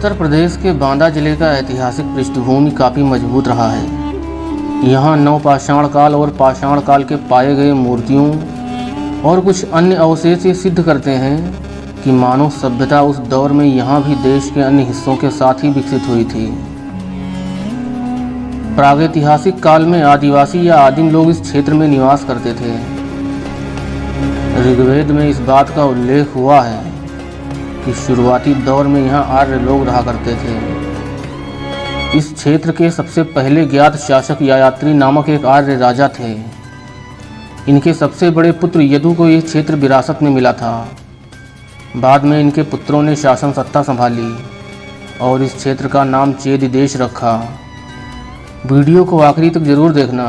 उत्तर प्रदेश के बांदा जिले का ऐतिहासिक पृष्ठभूमि काफ़ी मजबूत रहा है। यहाँ नवपाषाण काल और पाषाण काल के पाए गए मूर्तियों और कुछ अन्य अवशेष ये सिद्ध करते हैं कि मानव सभ्यता उस दौर में यहाँ भी देश के अन्य हिस्सों के साथ ही विकसित हुई थी। प्रागैतिहासिक काल में आदिवासी या आदिम लोग इस क्षेत्र में निवास करते थे। ऋग्वेद में इस बात का उल्लेख हुआ है कि शुरुआती दौर में यहाँ आर्य लोग रहा करते थे। इस क्षेत्र के सबसे पहले ज्ञात शासक ययाति नामक एक आर्य राजा थे। इनके सबसे बड़े पुत्र यदु को यह क्षेत्र विरासत में मिला था। बाद में इनके पुत्रों ने शासन सत्ता संभाली और इस क्षेत्र का नाम चेद देश रखा। वीडियो को आखिरी तक जरूर देखना।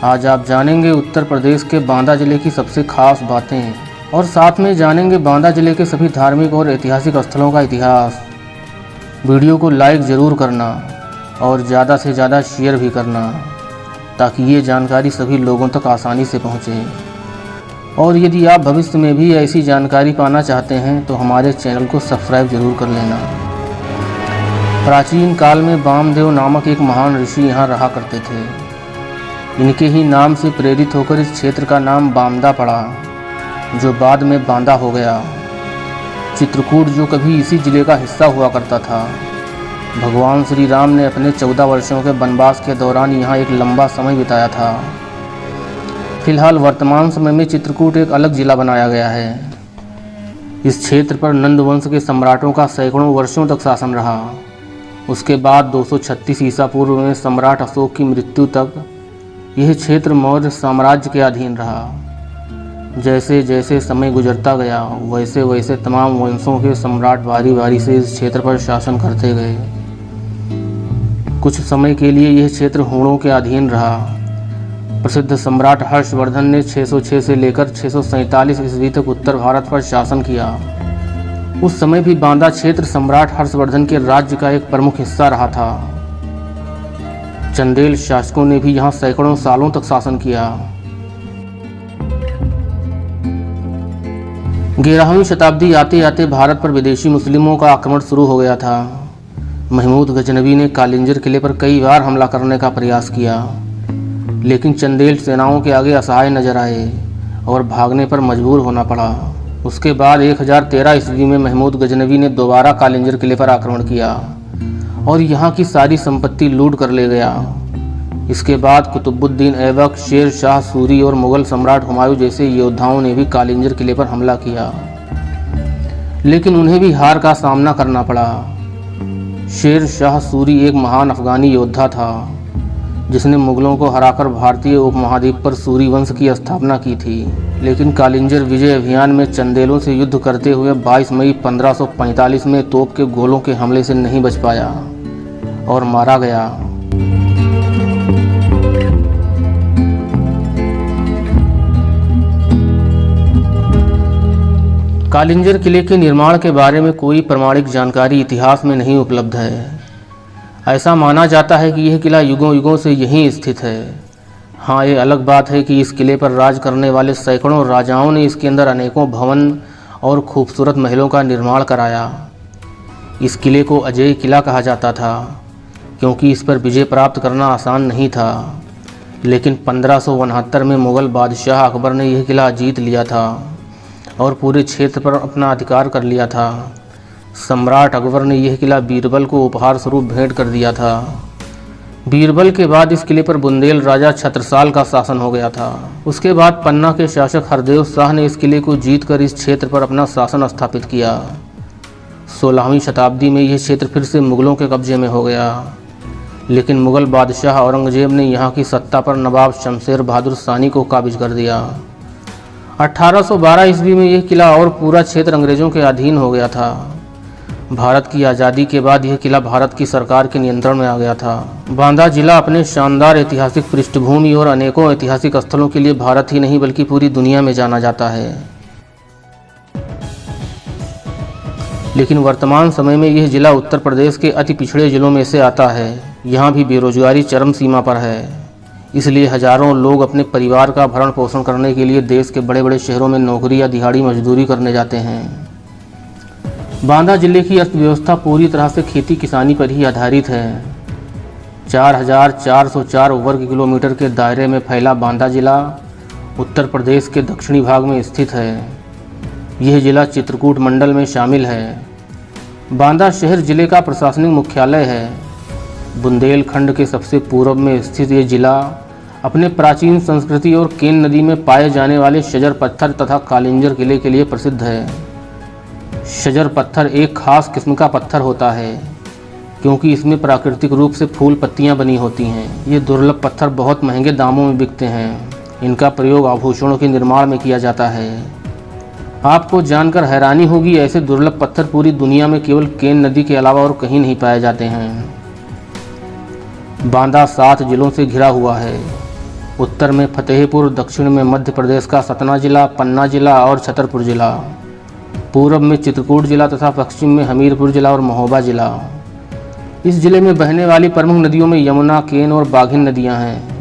आज आप जानेंगे उत्तर प्रदेश के बांदा जिले की सबसे खास बातें और साथ में जानेंगे बांदा जिले के सभी धार्मिक और ऐतिहासिक स्थलों का इतिहास। वीडियो को लाइक ज़रूर करना और ज़्यादा से ज़्यादा शेयर भी करना ताकि ये जानकारी सभी लोगों तक आसानी से पहुँचे। और यदि आप भविष्य में भी ऐसी जानकारी पाना चाहते हैं तो हमारे चैनल को सब्सक्राइब जरूर कर लेना। प्राचीन काल में वामदेव नामक एक महान ऋषि यहाँ रहा करते थे। इनके ही नाम से प्रेरित होकर इस क्षेत्र का नाम बांदा पड़ा, जो बाद में बांदा हो गया। चित्रकूट जो कभी इसी जिले का हिस्सा हुआ करता था। भगवान श्री राम ने अपने 14 वर्षों के वनवास के दौरान यहाँ एक लंबा समय बिताया था। फिलहाल वर्तमान समय में चित्रकूट एक अलग जिला बनाया गया है। इस क्षेत्र पर नंद वंश के सम्राटों का सैकड़ों वर्षों तक शासन रहा। उसके बाद 236 ईसा पूर्व में सम्राट अशोक की मृत्यु तक यह क्षेत्र मौर्य साम्राज्य के अधीन रहा। जैसे जैसे समय गुजरता गया वैसे वैसे तमाम वंशों के सम्राट बारी बारी से इस क्षेत्र पर शासन करते गए। कुछ समय के लिए यह क्षेत्र हूणों के अधीन रहा। प्रसिद्ध सम्राट हर्षवर्धन ने 606 से लेकर 647 ईस्वी तक उत्तर भारत पर शासन किया। उस समय भी बांदा क्षेत्र सम्राट हर्षवर्धन के राज्य का एक प्रमुख हिस्सा रहा था। चंदेल शासकों ने भी यहाँ सैकड़ों सालों तक शासन किया। 11वीं शताब्दी आते आते भारत पर विदेशी मुस्लिमों का आक्रमण शुरू हो गया था। महमूद गजनवी ने कालिंजर किले पर कई बार हमला करने का प्रयास किया, लेकिन चंदेल सेनाओं के आगे असहाय नजर आए और भागने पर मजबूर होना पड़ा। उसके बाद 1013 ईस्वी में महमूद गजनवी ने दोबारा कालिंजर किले पर आक्रमण किया और यहाँ की सारी संपत्ति लूट कर ले गया। इसके बाद कुतुबुद्दीन ऐबक, शेर शाह सूरी और मुगल सम्राट हुमायूं जैसे योद्धाओं ने भी कालिंजर किले पर हमला किया, लेकिन उन्हें भी हार का सामना करना पड़ा। शेर शाह सूरी एक महान अफगानी योद्धा था जिसने मुगलों को हराकर भारतीय उपमहाद्वीप पर सूरी वंश की स्थापना की थी, लेकिन कालिंजर विजय अभियान में चंदेलों से युद्ध करते हुए 22 मई 1545 में तोप के गोलों के हमले से नहीं बच पाया और मारा गया। कालिंजर किले के निर्माण के बारे में कोई प्रमाणिक जानकारी इतिहास में नहीं उपलब्ध है। ऐसा माना जाता है कि यह किला युगों युगों से यहीं स्थित है। हाँ, ये अलग बात है कि इस किले पर राज करने वाले सैकड़ों राजाओं ने इसके अंदर अनेकों भवन और खूबसूरत महलों का निर्माण कराया। इस किले को अजेय किला कहा जाता था क्योंकि इस पर विजय प्राप्त करना आसान नहीं था, लेकिन 1569 में मुग़ल बादशाह अकबर ने यह किला जीत लिया था और पूरे क्षेत्र पर अपना अधिकार कर लिया था। सम्राट अकबर ने यह किला बीरबल को उपहार स्वरूप भेंट कर दिया था। बीरबल के बाद इस किले पर बुंदेल राजा छत्रसाल का शासन हो गया था। उसके बाद पन्ना के शासक हरदेव शाह ने इस किले को जीतकर इस क्षेत्र पर अपना शासन स्थापित किया। 16वीं शताब्दी में यह क्षेत्र फिर से मुगलों के कब्जे में हो गया, लेकिन मुगल बादशाह औरंगजेब ने यहाँ की सत्ता पर नवाब शमशेर बहादुर सानी को काबिज कर दिया। 1812 ईस्वी में यह किला और पूरा क्षेत्र अंग्रेजों के अधीन हो गया था। भारत की आज़ादी के बाद यह किला भारत की सरकार के नियंत्रण में आ गया था। बांदा जिला अपने शानदार ऐतिहासिक पृष्ठभूमि और अनेकों ऐतिहासिक स्थलों के लिए भारत ही नहीं बल्कि पूरी दुनिया में जाना जाता है। लेकिन वर्तमान समय में यह जिला उत्तर प्रदेश के अति पिछड़े जिलों में से आता है। यहाँ भी बेरोजगारी चरम सीमा पर है, इसलिए हजारों लोग अपने परिवार का भरण पोषण करने के लिए देश के बड़े बड़े शहरों में नौकरी या दिहाड़ी मजदूरी करने जाते हैं। बांदा जिले की अर्थव्यवस्था पूरी तरह से खेती किसानी पर ही आधारित है। 4,404 वर्ग किलोमीटर के दायरे में फैला बांदा जिला उत्तर प्रदेश के दक्षिणी भाग में स्थित है। यह जिला चित्रकूट मंडल में शामिल है। बांदा शहर जिले का प्रशासनिक मुख्यालय है। बुंदेलखंड के सबसे पूर्व में स्थित ये जिला अपने प्राचीन संस्कृति और केन नदी में पाए जाने वाले शजर पत्थर तथा कालिंजर किले के लिए प्रसिद्ध है। शजर पत्थर एक खास किस्म का पत्थर होता है क्योंकि इसमें प्राकृतिक रूप से फूल पत्तियां बनी होती हैं। ये दुर्लभ पत्थर बहुत महंगे दामों में बिकते हैं। इनका प्रयोग आभूषणों के निर्माण में किया जाता है। आपको जानकर हैरानी होगी, ऐसे दुर्लभ पत्थर पूरी दुनिया में केवल केन नदी के अलावा और कहीं नहीं पाए जाते हैं। बांदा 7 जिलों से घिरा हुआ है। उत्तर में फतेहपुर, दक्षिण में मध्य प्रदेश का सतना जिला, पन्ना जिला और छतरपुर जिला, पूर्व में चित्रकूट जिला तथा पश्चिम में हमीरपुर जिला और महोबा जिला। इस जिले में बहने वाली प्रमुख नदियों में यमुना, केन और बाघिन नदियां हैं।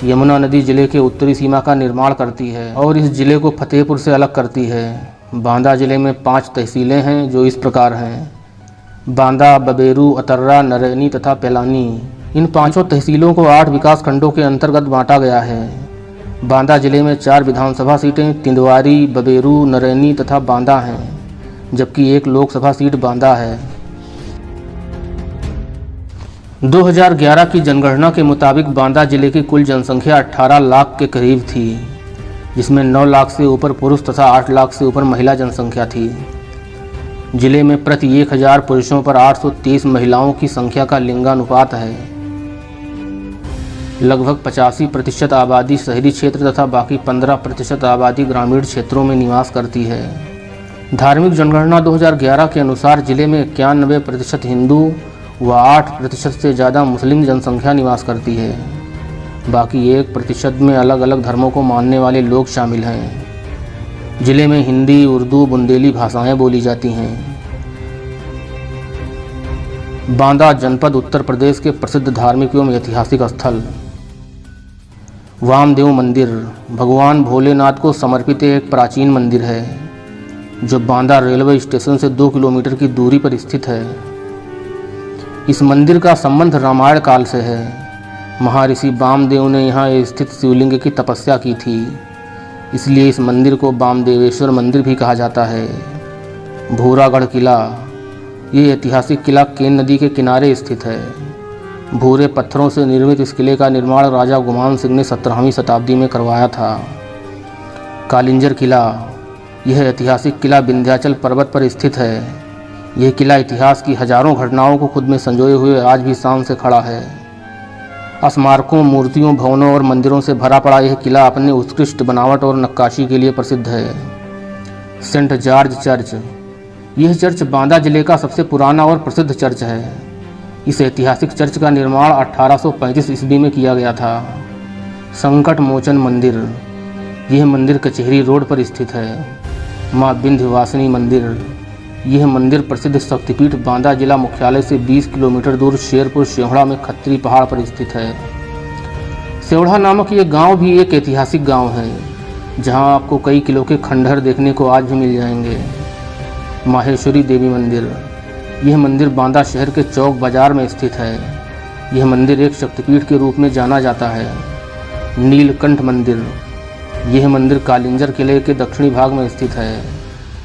यमुना नदी जिले के उत्तरी सीमा का निर्माण करती है और इस जिले को फतेहपुर से अलग करती है। बांदा जिले में 5 तहसीलें हैं जो इस प्रकार हैं: बांदा, बबेरू, अतर्रा, नरैनी तथा पेलानी। इन 5 तहसीलों को 8 विकास खंडों के अंतर्गत बांटा गया है। बांदा जिले में 4 विधानसभा सीटें तिंदवारी, बबेरू, नरैनी तथा बांदा हैं, जबकि 1 लोकसभा सीट बांदा है। 2011 की जनगणना के मुताबिक बांदा जिले की कुल जनसंख्या 18 लाख के करीब थी, जिसमें 9 लाख से ऊपर पुरुष तथा 8 लाख से ऊपर महिला जनसंख्या थी। जिले में प्रति 1000 पुरुषों पर 830 महिलाओं की संख्या का लिंगानुपात है। लगभग 85% आबादी शहरी क्षेत्र तथा बाकी 15% आबादी ग्रामीण क्षेत्रों में निवास करती है। धार्मिक जनगणना 2011 के अनुसार जिले में 91% हिंदू व 8% से ज़्यादा मुस्लिम जनसंख्या निवास करती है। बाकी 1% में अलग अलग धर्मों को मानने वाले लोग शामिल हैं। जिले में हिंदी, उर्दू, बुंदेली भाषाएं बोली जाती हैं। बांदा जनपद उत्तर प्रदेश के प्रसिद्ध धार्मिक एवं ऐतिहासिक स्थल वामदेव मंदिर भगवान भोलेनाथ को समर्पित एक प्राचीन मंदिर है जो बांदा रेलवे स्टेशन से 2 किलोमीटर की दूरी पर स्थित है। इस मंदिर का संबंध रामायण काल से है। महर्षि वामदेव ने यहाँ स्थित शिवलिंग की तपस्या की थी, इसलिए इस मंदिर को वामदेवेश्वर मंदिर भी कहा जाता है। भूरागढ़ किला, ये ऐतिहासिक किला केन नदी के किनारे स्थित है। भूरे पत्थरों से निर्मित इस किले का निर्माण राजा गुमान सिंह ने 17वीं शताब्दी में करवाया था। कालिंजर किला, यह ऐतिहासिक किला विंध्याचल पर्वत पर स्थित है। यह किला इतिहास की हजारों घटनाओं को खुद में संजोए हुए आज भी शान से खड़ा है। स्मारकों, मूर्तियों, भवनों और मंदिरों से भरा पड़ा यह किला अपने उत्कृष्ट बनावट और नक्काशी के लिए प्रसिद्ध है। सेंट जॉर्ज चर्च, यह चर्च बांदा जिले का सबसे पुराना और प्रसिद्ध चर्च है। इस ऐतिहासिक चर्च का निर्माण 1835 ईस्वी में किया गया था। संकट मोचन मंदिर, यह मंदिर कचहरी रोड पर स्थित है। माँ विंध्यवासिनी मंदिर, यह मंदिर प्रसिद्ध शक्तिपीठ बांदा जिला मुख्यालय से 20 किलोमीटर दूर शेरपुर सेवढ़ा में खत्री पहाड़ पर स्थित है। सेवढ़ा नामक ये गांव भी एक ऐतिहासिक गांव है जहां आपको कई किलो के खंडहर देखने को आज भी मिल जाएंगे। माहेश्वरी देवी मंदिर, यह मंदिर बांदा शहर के चौक बाजार में स्थित है। यह मंदिर एक शक्तिपीठ के रूप में जाना जाता है। नीलकंठ मंदिर, यह मंदिर कालिंजर किले के दक्षिणी भाग में स्थित है।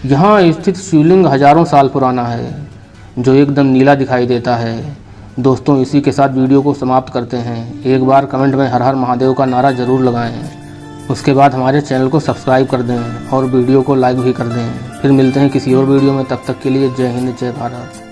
यहाँ स्थित शिवलिंग हजारों साल पुराना है जो एकदम नीला दिखाई देता है। दोस्तों, इसी के साथ वीडियो को समाप्त करते हैं। एक बार कमेंट में हर हर महादेव का नारा जरूर लगाएं। उसके बाद हमारे चैनल को सब्सक्राइब कर दें और वीडियो को लाइक भी कर दें। फिर मिलते हैं किसी और वीडियो में, तब तक के लिए जय हिंद, जय भारत।